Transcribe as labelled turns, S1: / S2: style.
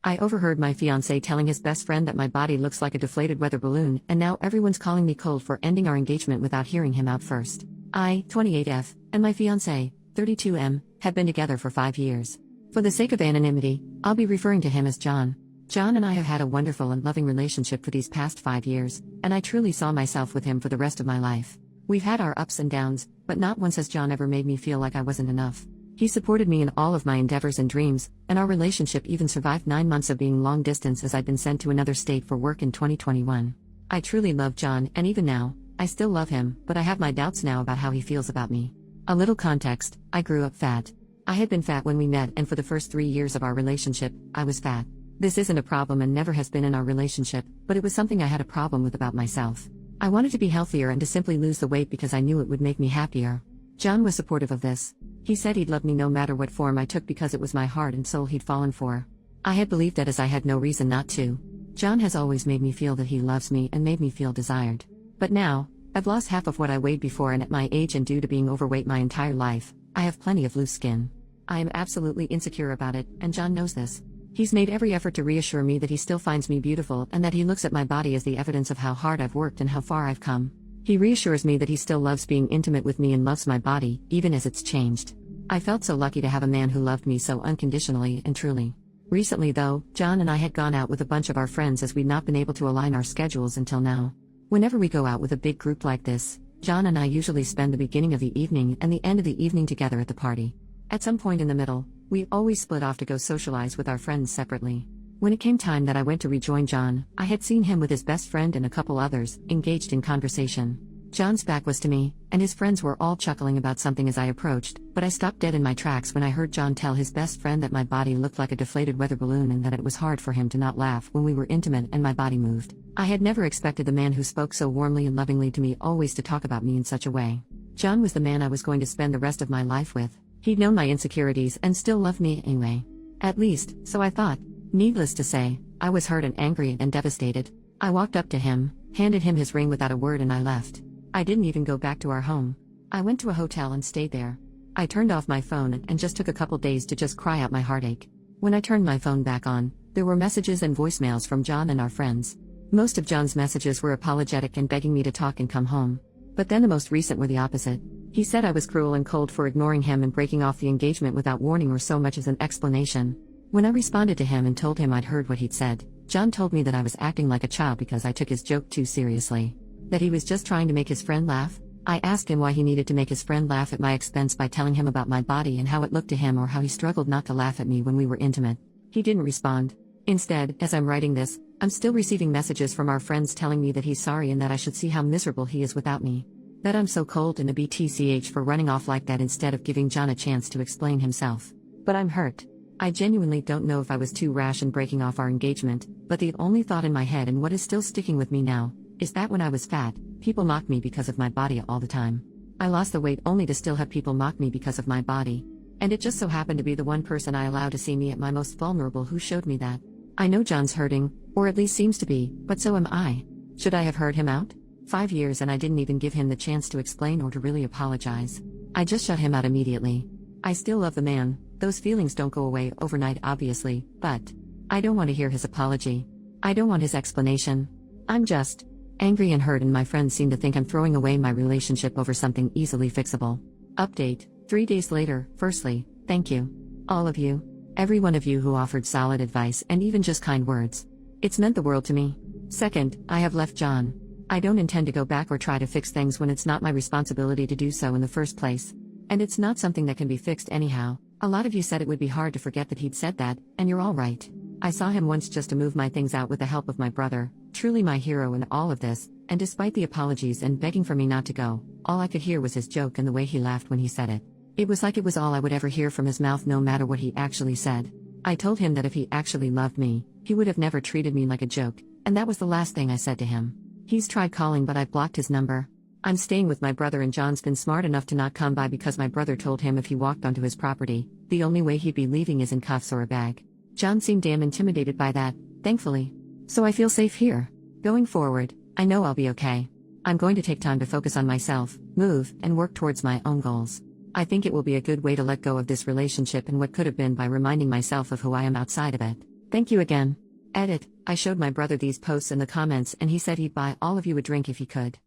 S1: I overheard my fiancé telling his best friend that my body looks like a deflated weather balloon, and now everyone's calling me cold for ending our engagement without hearing him out first. I, 28F, and my fiancé, 32M, have been together for 5 years. For the sake of anonymity, I'll be referring to him as John. John and I have had a wonderful and loving relationship for these past 5 years, and I truly saw myself with him for the rest of my life. We've had our ups and downs, but not once has John ever made me feel like I wasn't enough. He supported me in all of my endeavors and dreams, and our relationship even survived 9 months of being long distance as I'd been sent to another state for work in 2021. I truly love John, and even now, I still love him, but I have my doubts now about how he feels about me. A little context: I grew up fat. I had been fat when we met, and for the first 3 years of our relationship, I was fat. This isn't a problem and never has been in our relationship, but it was something I had a problem with about myself. I wanted to be healthier and to simply lose the weight because I knew it would make me happier. John was supportive of this. He said he'd love me no matter what form I took because it was my heart and soul he'd fallen for. I had believed that, as I had no reason not to. John has always made me feel that he loves me and made me feel desired. But now, I've lost half of what I weighed before, and at my age and due to being overweight my entire life, I have plenty of loose skin. I am absolutely insecure about it, and John knows this. He's made every effort to reassure me that he still finds me beautiful and that he looks at my body as the evidence of how hard I've worked and how far I've come. He reassures me that he still loves being intimate with me and loves my body, even as it's changed. I felt so lucky to have a man who loved me so unconditionally and truly. Recently though, John and I had gone out with a bunch of our friends as we'd not been able to align our schedules until now. Whenever we go out with a big group like this, John and I usually spend the beginning of the evening and the end of the evening together at the party. At some point in the middle, we always split off to go socialize with our friends separately. When it came time that I went to rejoin John, I had seen him with his best friend and a couple others, engaged in conversation. John's back was to me, and his friends were all chuckling about something as I approached, but I stopped dead in my tracks when I heard John tell his best friend that my body looked like a deflated weather balloon and that it was hard for him to not laugh when we were intimate and my body moved. I had never expected the man who spoke so warmly and lovingly to me always to talk about me in such a way. John was the man I was going to spend the rest of my life with. He'd known my insecurities and still loved me anyway. At least, so I thought. Needless to say, I was hurt and angry and devastated. I walked up to him, handed him his ring without a word, and I left. I didn't even go back to our home. I went to a hotel and stayed there. I turned off my phone and just took a couple days to just cry out my heartache. When I turned my phone back on, there were messages and voicemails from John and our friends. Most of John's messages were apologetic and begging me to talk and come home. But then the most recent were the opposite. He said I was cruel and cold for ignoring him and breaking off the engagement without warning or so much as an explanation. When I responded to him and told him I'd heard what he'd said, John told me that I was acting like a child because I took his joke too seriously. That he was just trying to make his friend laugh. I asked him why he needed to make his friend laugh at my expense by telling him about my body and how it looked to him, or how he struggled not to laugh at me when we were intimate. He didn't respond. Instead, as I'm writing this, I'm still receiving messages from our friends telling me that he's sorry and that I should see how miserable he is without me. That I'm so cold and a BTCH for running off like that instead of giving John a chance to explain himself. But I'm hurt. I genuinely don't know if I was too rash in breaking off our engagement, but the only thought in my head, and what is still sticking with me now, is that when I was fat, people mocked me because of my body all the time. I lost the weight only to still have people mock me because of my body. And it just so happened to be the one person I allowed to see me at my most vulnerable who showed me that. I know John's hurting, or at least seems to be, but so am I. Should I have heard him out? 5 years and I didn't even give him the chance to explain or to really apologize. I just shut him out immediately. I still love the man, those feelings don't go away overnight obviously, but I don't want to hear his apology. I don't want his explanation. I'm just angry and hurt, and my friends seem to think I'm throwing away my relationship over something easily fixable. Update: 3 days later. Firstly, thank you. All of you. Every one of you who offered solid advice and even just kind words. It's meant the world to me. Second, I have left John. I don't intend to go back or try to fix things when it's not my responsibility to do so in the first place. And it's not something that can be fixed anyhow. A lot of you said it would be hard to forget that he'd said that, and you're all right. I saw him once just to move my things out with the help of my brother, truly my hero in all of this, and despite the apologies and begging for me not to go, all I could hear was his joke and the way he laughed when he said it. It was like it was all I would ever hear from his mouth, no matter what he actually said. I told him that if he actually loved me, he would have never treated me like a joke, and that was the last thing I said to him. He's tried calling, but I've blocked his number. I'm staying with my brother, and John's been smart enough to not come by because my brother told him if he walked onto his property, the only way he'd be leaving is in cuffs or a bag. John seemed damn intimidated by that, thankfully. So I feel safe here. Going forward, I know I'll be okay. I'm going to take time to focus on myself, move, and work towards my own goals. I think it will be a good way to let go of this relationship and what could have been by reminding myself of who I am outside of it. Thank you again. Edit, I showed my brother these posts in the comments and he said he'd buy all of you a drink if he could.